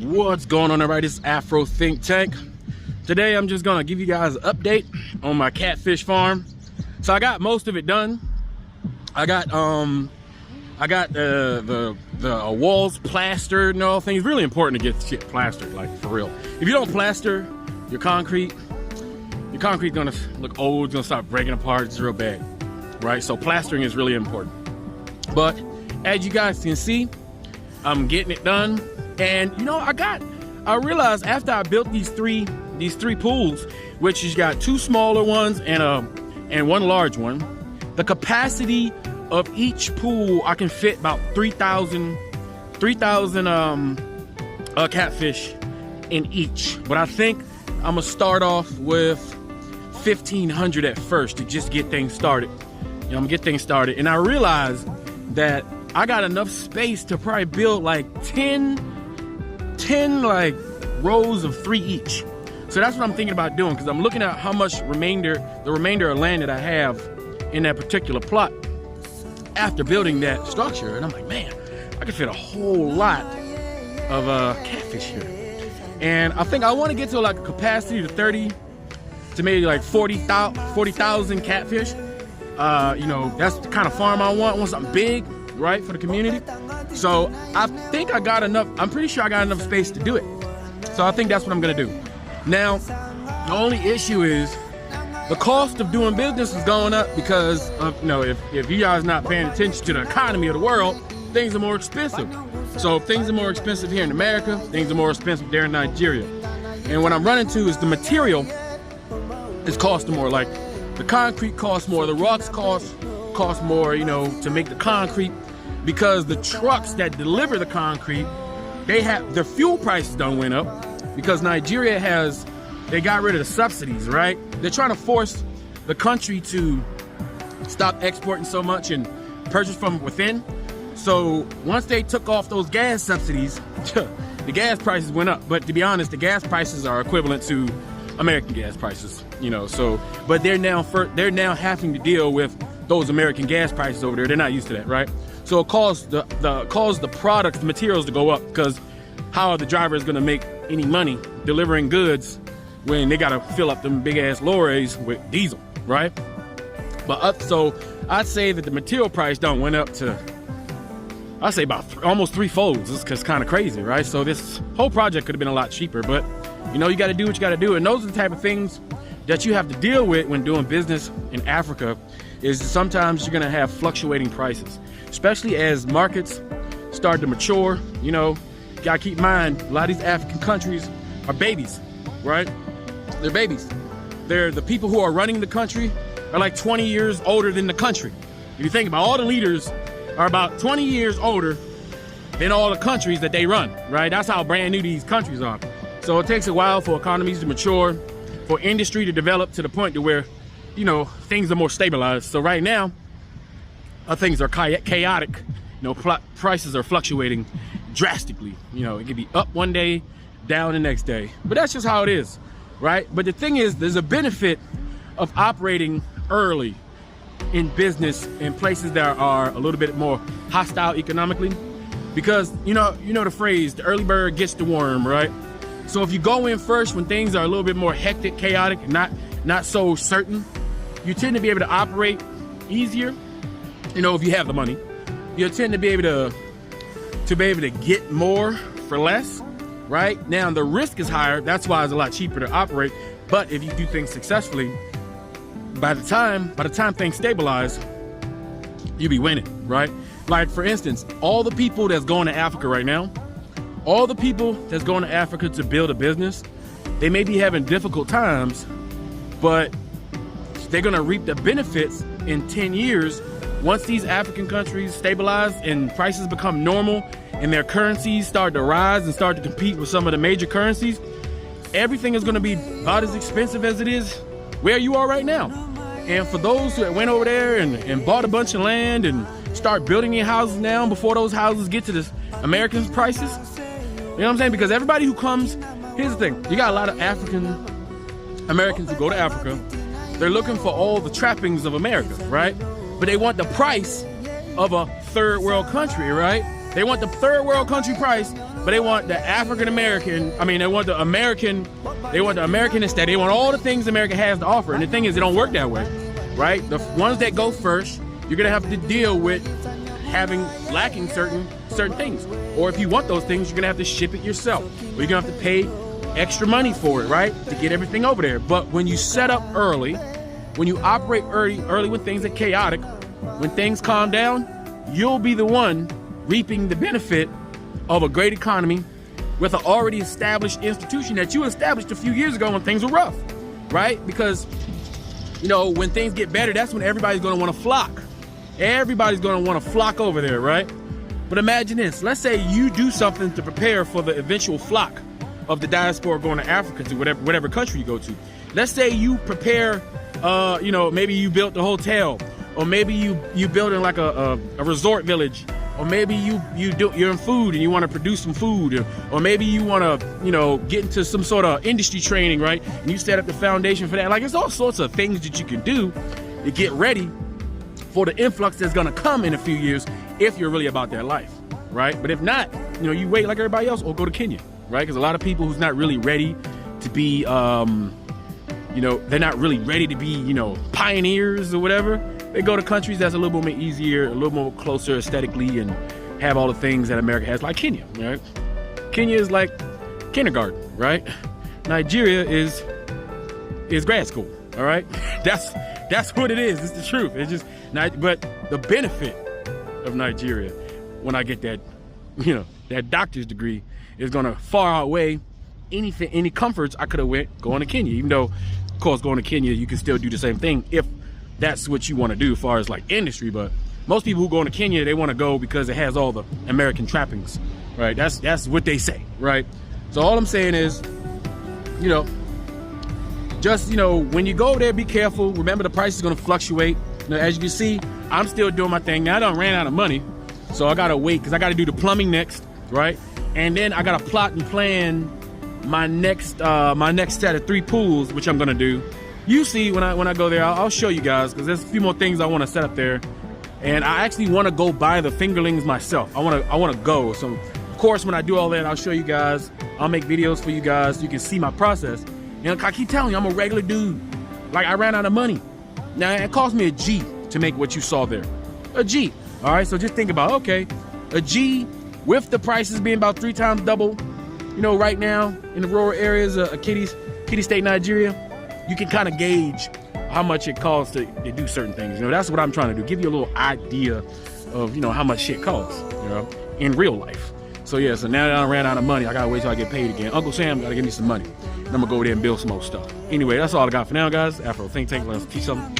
What's going on, everybody? This is Afro Think Tank. Today I'm just gonna give you guys an update on my catfish farm. So I got most of it done. I got the walls plastered and all things. Really important to get shit plastered, like for real. If you don't plaster your concrete's gonna look old, it's gonna start breaking apart, it's real bad, right? So plastering is really important. But as you guys can see, I'm getting it done. And you know, I realized after I built these three pools, which has got two smaller ones and one large one, the capacity of each pool, I can fit about 3,000 catfish in each. But I think I'm gonna start off with 1,500 at first to just get things started. You know, I'm gonna get things started. And I realized that I got enough space to probably build like 10 like rows of 3 each. So that's what I'm thinking about doing, because I'm looking at how much the remainder of land that I have in that particular plot after building that structure. And I'm like, man, I could fit a whole lot of catfish here. And I think I want to get to like a capacity to 30 to maybe like 40,000 catfish. You know, that's the kind of farm I want. I want something big, right, for the community. So I think I got enough, I'm pretty sure I got enough space to do it. So I think that's what I'm gonna do. Now, the only issue is the cost of doing business is going up because of, you know, if you guys not paying attention to the economy of the world, things are more expensive. So if things are more expensive here in America, things are more expensive there in Nigeria. And what I'm running to is the material is costing more. Like the concrete costs more, the rocks cost more, you know, to make the concrete, because the trucks that deliver the concrete, their fuel prices done went up because Nigeria they got rid of the subsidies, right? They're trying to force the country to stop exporting so much and purchase from within. So once they took off those gas subsidies, the gas prices went up. But to be honest, the gas prices are equivalent to American gas prices, you know. So, but they're now having to deal with those American gas prices over there. They're not used to that, right? So it caused the product, the materials to go up, because how are the drivers gonna make any money delivering goods when they gotta fill up them big ass lorries with diesel, right? But so I'd say that the material price went up to, I'd say about almost 3-fold. It's kind of crazy, right? So this whole project could have been a lot cheaper, but you know, you gotta do what you gotta do. And those are the type of things that you have to deal with when doing business in Africa, is sometimes you're gonna have fluctuating prices, especially as markets start to mature. You know, you gotta keep in mind, a lot of these African countries are babies, right? They're babies. The people who are running the country are like 20 years older than the country. If you think about, all the leaders are about 20 years older than all the countries that they run, right? That's how brand new these countries are. So it takes a while for economies to mature, for industry to develop to the point to where, you know, things are more stabilized. So right now, things are chaotic. You know, prices are fluctuating drastically. You know, it could be up one day, down the next day. But that's just how it is, right? But the thing is, there's a benefit of operating early in business in places that are a little bit more hostile economically, because you know the phrase, the early bird gets the worm, right? So if you go in first when things are a little bit more hectic, chaotic, not so certain, you tend to be able to operate easier. You know, if you have the money, you'll tend to be able to get more for less, right? Now the risk is higher, that's why it's a lot cheaper to operate. But if you do things successfully, by the time things stabilize, you'll be winning, right? Like for instance, all the people that's going to Africa right now, all the people that's going to Africa to build a business, they may be having difficult times, but they're gonna reap the benefits in 10 years once these African countries stabilize and prices become normal and their currencies start to rise and start to compete with some of the major currencies. Everything is gonna be about as expensive as it is where you are right now. And for those who went over there and bought a bunch of land and start building their houses now before those houses get to the American prices, you know what I'm saying? Because everybody who comes, here's the thing, you got a lot of African Americans who go to Africa. They're looking for all the trappings of America, right? But they want the price of a third world country, right? They want the third world country price but they want the African American, they want the American, instead. They want all the things America has to offer. And the thing is, it don't work that way, right? The ones that go first, you're gonna have to deal with lacking certain things. Or if you want those things, you're gonna have to ship it yourself. Or you're gonna have to pay extra money for it, right? To get everything over there. But when you set up early, when you operate early when things are chaotic, when things calm down, you'll be the one reaping the benefit of a great economy with an already established institution that you established a few years ago when things were rough, right? Because, when things get better, that's when everybody's gonna wanna flock. Everybody's gonna wanna flock over there, right? But imagine this, let's say you do something to prepare for the eventual flock of the diaspora going to Africa, to whatever country you go to. Let's say you prepare, maybe you built the hotel, or maybe you build in like a resort village, or maybe you're in food and you want to produce some food, or maybe you want to, get into some sort of industry training, right? And you set up the foundation for that. Like, there's all sorts of things that you can do to get ready for the influx that's gonna come in a few years if you're really about that life, right? But if not, you wait like everybody else or go to Kenya, right? Because a lot of people who's not really ready to be, they're not really ready to be, pioneers or whatever. They go to countries that's a little bit more easier, a little more closer aesthetically, and have all the things that America has, like Kenya, right? Kenya is like kindergarten, right? Nigeria is grad school, all right? That's what it is. It's the truth. It's just not, but the benefit of Nigeria, when I get that, that doctor's degree, is gonna far outweigh any comforts I could have went going to Kenya. Even though, of course, going to Kenya, you can still do the same thing if that's what you want to do as far as like industry. But most people who go into Kenya, they want to go because it has all the American trappings, right? That's what they say, right? So all I'm saying is, just, when you go there, be careful. Remember, the price is going to fluctuate. As you can see, I'm still doing my thing. Now I done ran out of money, so I got to wait because I got to do the plumbing next, right? And then I got to plot and plan my next set of 3 pools, which I'm going to do. You see, when I go there, I'll show you guys, because there's a few more things I want to set up there. And I actually want to go buy the fingerlings myself. I want to go. So, of course, when I do all that, I'll show you guys. I'll make videos for you guys so you can see my process. I keep telling you, I'm a regular dude. Like, I ran out of money. Now, it cost me a G to make what you saw there. A G. All right, so just think about, okay, a G with the prices being about 3 times double, right now in the rural areas of Kitty State, Nigeria, you can kind of gauge how much it costs to do certain things. That's what I'm trying to do. Give you a little idea of, how much shit costs, in real life. So yeah, so now that I ran out of money, I gotta wait till I get paid again. Uncle Sam gotta give me some money. And I'm gonna go there and build some more stuff. Anyway, that's all I got for now, guys. Afro Think Tank, let's teach something.